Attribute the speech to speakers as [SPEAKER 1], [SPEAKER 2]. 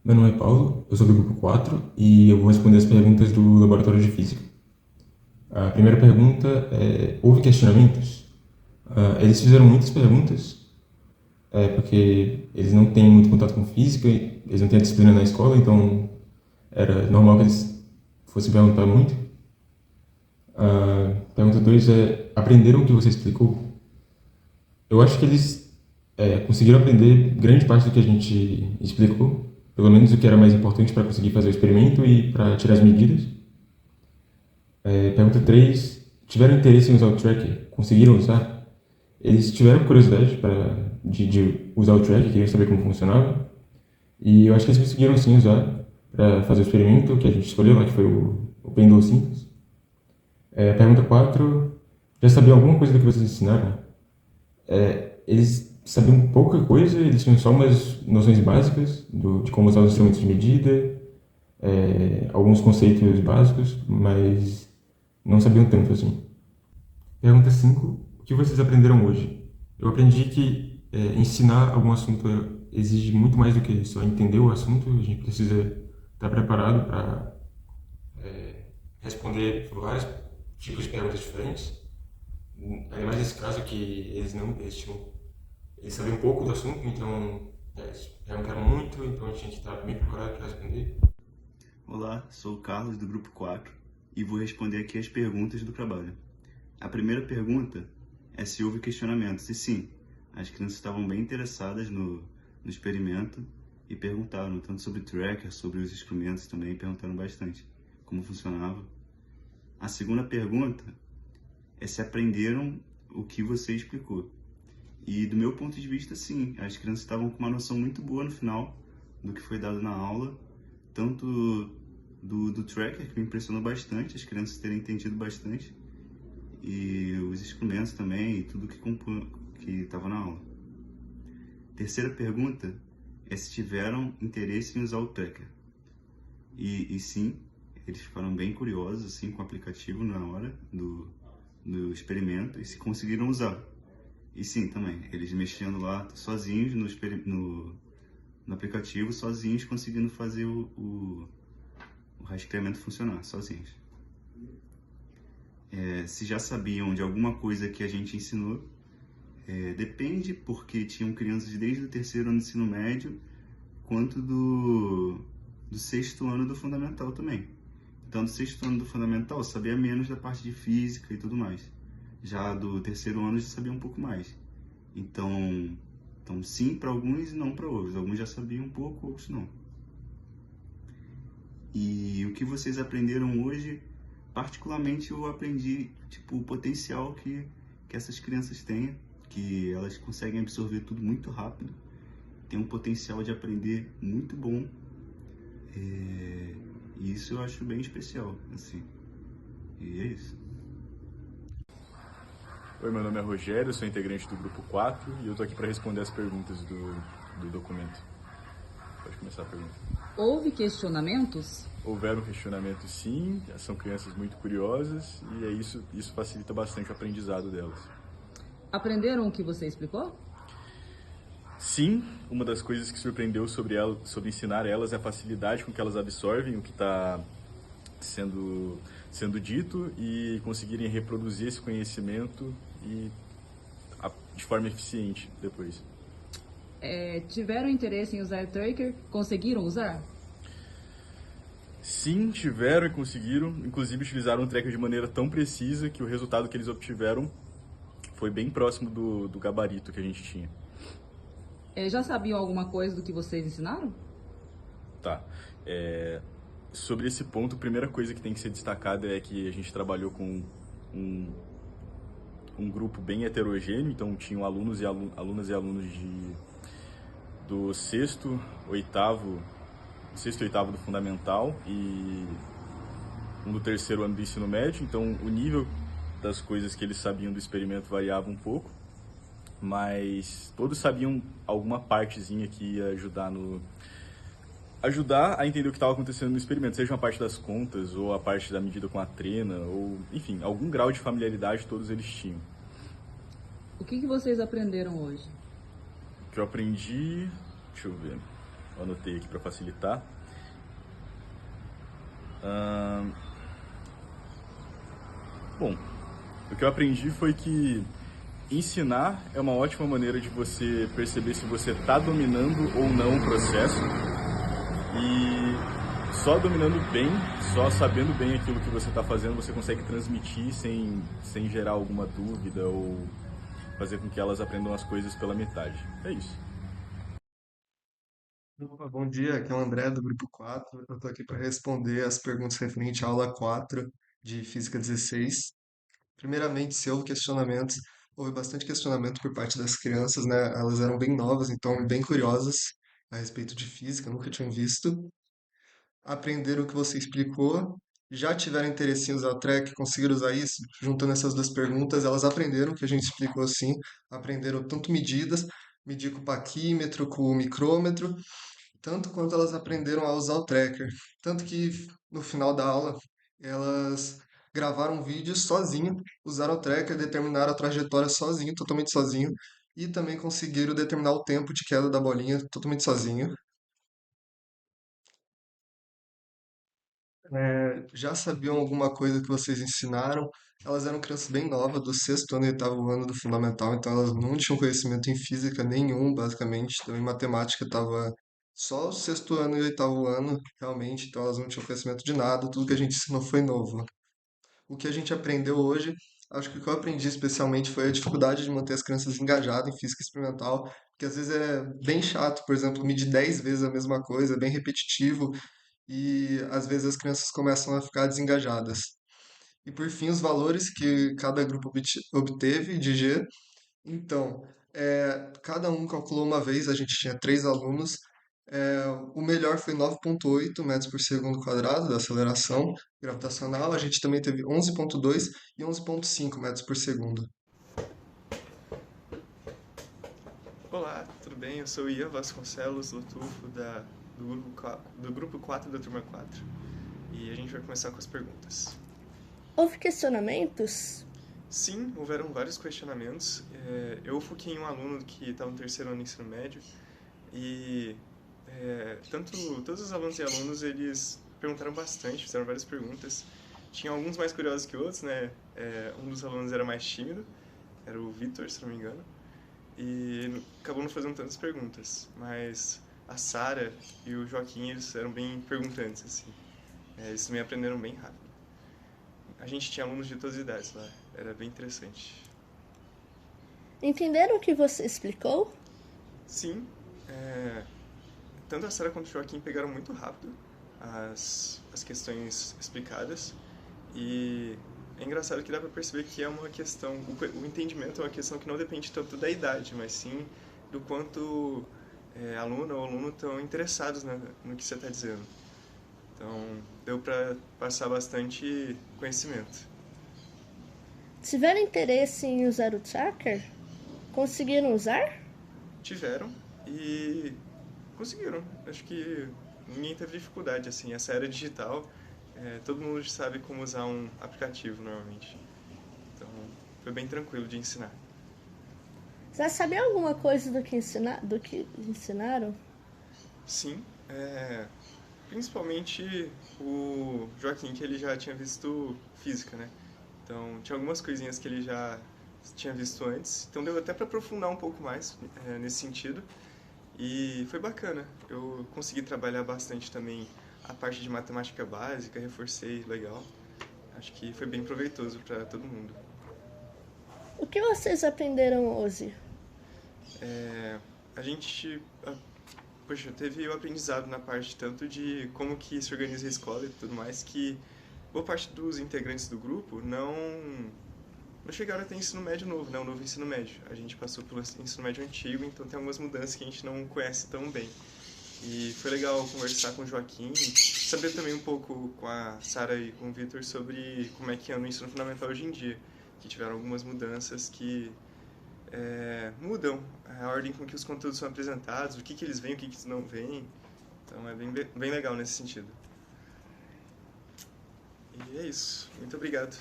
[SPEAKER 1] Meu nome é Paulo, eu sou do grupo 4 e eu vou responder as perguntas do Laboratório de Física. A primeira pergunta é: houve questionamentos? Eles fizeram muitas perguntas, porque eles não têm muito contato com física, eles não têm a disciplina na escola, então era normal que eles fossem perguntar muito. A pergunta 2 é: aprenderam o que você explicou? Eu acho que eles conseguiram aprender grande parte do que a gente explicou, pelo menos o que era mais importante para conseguir fazer o experimento e para tirar as medidas. Pergunta 3: tiveram interesse em usar o tracker? Conseguiram usar? Eles tiveram curiosidade de usar o tracker, queriam saber como funcionava. E eu acho que eles conseguiram sim usar para fazer o experimento que a gente escolheu lá, que foi o pêndulo simples. Pergunta 4: já sabiam alguma coisa do que vocês ensinaram? Eles sabiam pouca coisa, eles tinham só umas noções básicas de como usar os instrumentos de medida, alguns conceitos básicos, mas não sabiam tanto assim. Pergunta 5: o que vocês aprenderam hoje? Eu aprendi que ensinar algum assunto exige muito mais do que só entender o assunto, a gente precisa estar preparado para responder vários tipos de perguntas diferentes. Ainda mais nesse caso que eles sabiam um pouco do assunto, então eles perguntaram muito, então a gente tinha que estar bem preparado para responder.
[SPEAKER 2] Olá, sou o Carlos do grupo 4 e vou responder aqui as perguntas do trabalho. A primeira pergunta é se houve questionamentos, e sim, as crianças estavam bem interessadas no experimento e perguntaram tanto sobre o tracker, sobre os instrumentos também, perguntaram bastante como funcionava. A segunda pergunta é se aprenderam o que você explicou. E do meu ponto de vista, sim, as crianças estavam com uma noção muito boa no final do que foi dado na aula, tanto do tracker, que me impressionou bastante, as crianças terem entendido bastante, e os instrumentos também, e tudo que estava na aula. Terceira pergunta é se tiveram interesse em usar o tracker. E sim, eles ficaram bem curiosos assim, com o aplicativo na hora do experimento e se conseguiram usar. E sim, também, eles mexendo lá sozinhos no aplicativo, sozinhos, conseguindo fazer o rastreamento funcionar, sozinhos. Se já sabiam de alguma coisa que a gente ensinou, depende, porque tinham crianças desde o terceiro ano do ensino médio, quanto do sexto ano do fundamental também. Então, do sexto ano do fundamental, sabia menos da parte de física e tudo mais. Já do terceiro ano, já sabia um pouco mais. Então sim para alguns e não para outros. Alguns já sabiam um pouco, outros não. E o que vocês aprenderam hoje, particularmente eu aprendi o potencial que essas crianças têm, que elas conseguem absorver tudo muito rápido, tem um potencial de aprender muito bom, e isso eu acho bem especial, assim. E é isso.
[SPEAKER 3] Oi, meu nome é Rogério, sou integrante do grupo 4 e eu tô aqui para responder as perguntas do documento. Pode começar a pergunta.
[SPEAKER 4] Houve questionamentos?
[SPEAKER 3] Houveram questionamentos, sim, são crianças muito curiosas e isso facilita bastante o aprendizado delas.
[SPEAKER 4] Aprenderam o que você explicou?
[SPEAKER 3] Sim, uma das coisas que surpreendeu sobre ensinar elas é a facilidade com que elas absorvem o que está sendo dito e conseguirem reproduzir esse conhecimento de forma eficiente depois.
[SPEAKER 4] Tiveram interesse em usar tracker? Conseguiram usar?
[SPEAKER 3] Sim, tiveram e conseguiram. Inclusive utilizaram o tracker de maneira tão precisa que o resultado que eles obtiveram foi bem próximo do gabarito que a gente tinha.
[SPEAKER 4] Já sabiam alguma coisa do que vocês ensinaram?
[SPEAKER 3] Tá. Sobre esse ponto, a primeira coisa que tem que ser destacada é que a gente trabalhou com um grupo bem heterogêneo, então tinham alunos e alunos do sexto e oitavo do fundamental e um do terceiro ano do ensino médio, então o nível das coisas que eles sabiam do experimento variava um pouco, mas todos sabiam alguma partezinha que ia ajudar a entender o que estava acontecendo no experimento, seja uma parte das contas ou a parte da medida com a trena, ou enfim, algum grau de familiaridade todos eles tinham.
[SPEAKER 4] O que vocês aprenderam hoje?
[SPEAKER 3] O que eu aprendi, deixa eu ver. eu anotei aqui para facilitar. Bom, o que eu aprendi foi que ensinar é uma ótima maneira de você perceber se você está dominando ou não o processo. E só dominando bem, só sabendo bem aquilo que você está fazendo, você consegue transmitir sem gerar alguma dúvida ou fazer com que elas aprendam as coisas pela metade. É isso.
[SPEAKER 5] Opa, bom dia, aqui é o André do Grupo 4. Eu estou aqui para responder as perguntas referentes à aula 4 de Física 16. Primeiramente, se houve questionamentos, houve bastante questionamento por parte das crianças, né? Elas eram bem novas, então bem curiosas a respeito de física, nunca tinham visto. Aprenderam o que você explicou, já tiveram interesse em usar o track, conseguiram usar isso? Juntando essas duas perguntas, elas aprenderam o que a gente explicou assim, aprenderam tanto medidas, medir com o paquímetro, com o micrômetro, tanto quanto elas aprenderam a usar o tracker. Tanto que no final da aula elas gravaram um vídeo sozinho, usaram o tracker, determinaram a trajetória sozinho, totalmente sozinho, e também conseguiram determinar o tempo de queda da bolinha totalmente sozinho. Já sabiam alguma coisa que vocês ensinaram? Elas eram crianças bem novas, do sexto ano e oitavo ano do fundamental, então elas não tinham conhecimento em física nenhum, basicamente. Também matemática estava só o sexto ano e oitavo ano, realmente, então elas não tinham conhecimento de nada, tudo que a gente ensinou foi novo. O que a gente aprendeu hoje, acho que o que eu aprendi especialmente foi a dificuldade de manter as crianças engajadas em física experimental, porque às vezes é bem chato, por exemplo, medir 10 vezes a mesma coisa, é bem repetitivo, e às vezes as crianças começam a ficar desengajadas. E por fim, os valores que cada grupo obteve de G. Então, cada um calculou uma vez, a gente tinha 3 alunos. O melhor foi 9,8 metros por segundo quadrado da aceleração gravitacional. A gente também teve 11,2 e 11,5 metros por segundo.
[SPEAKER 6] Olá, tudo bem? Eu sou o Ian Vasconcelos Lotufo, do grupo 4 da turma 4. E a gente vai começar com as perguntas.
[SPEAKER 7] Houve questionamentos?
[SPEAKER 6] Sim, houveram vários questionamentos. Eu foquei em um aluno que estava no terceiro ano do ensino médio e todos os alunos e alunos, eles perguntaram bastante, fizeram várias perguntas. Tinha alguns mais curiosos que outros, né? Um dos alunos era mais tímido, era o Vitor, se não me engano. E ele acabou não fazendo tantas perguntas, mas a Sara e o Joaquim, eles eram bem perguntantes, assim. Eles também aprenderam bem rápido. A gente tinha alunos de todas as idades lá, era bem interessante.
[SPEAKER 7] Entenderam o que você explicou?
[SPEAKER 6] Sim, tanto a Sara quanto o Joaquim pegaram muito rápido as questões explicadas, e é engraçado que dá para perceber que é uma questão, o entendimento é uma questão que não depende tanto da idade, mas sim do quanto a aluna ou aluno estão interessados no que você está dizendo. Então, deu para passar bastante conhecimento.
[SPEAKER 7] Tiveram interesse em usar o tracker? Conseguiram usar?
[SPEAKER 6] Tiveram e conseguiram. Acho que ninguém teve dificuldade, assim. Essa era digital, todo mundo sabe como usar um aplicativo normalmente. Então, foi bem tranquilo de ensinar.
[SPEAKER 7] Já sabia alguma coisa do que ensinaram?
[SPEAKER 6] Sim, principalmente o Joaquim, que ele já tinha visto física, né? Então, tinha algumas coisinhas que ele já tinha visto antes. Então, deu até para aprofundar um pouco mais nesse sentido. E foi bacana. Eu consegui trabalhar bastante também a parte de matemática básica, reforcei, legal. Acho que foi bem proveitoso para todo mundo.
[SPEAKER 7] O que vocês aprenderam hoje?
[SPEAKER 6] A gente teve o aprendizado na parte tanto de como que se organiza a escola e tudo mais, que boa parte dos integrantes do grupo não chegaram a ter ensino médio novo, né? Um novo ensino médio. A gente passou pelo ensino médio antigo, então tem algumas mudanças que a gente não conhece tão bem. E foi legal conversar com o Joaquim, saber também um pouco com a Sara e com o Vitor sobre como é que é no ensino fundamental hoje em dia, que tiveram algumas mudanças que mudam a ordem com que os conteúdos são apresentados, o que eles veem, o que eles não veem. Então é bem legal nesse sentido. E é isso. Muito obrigado.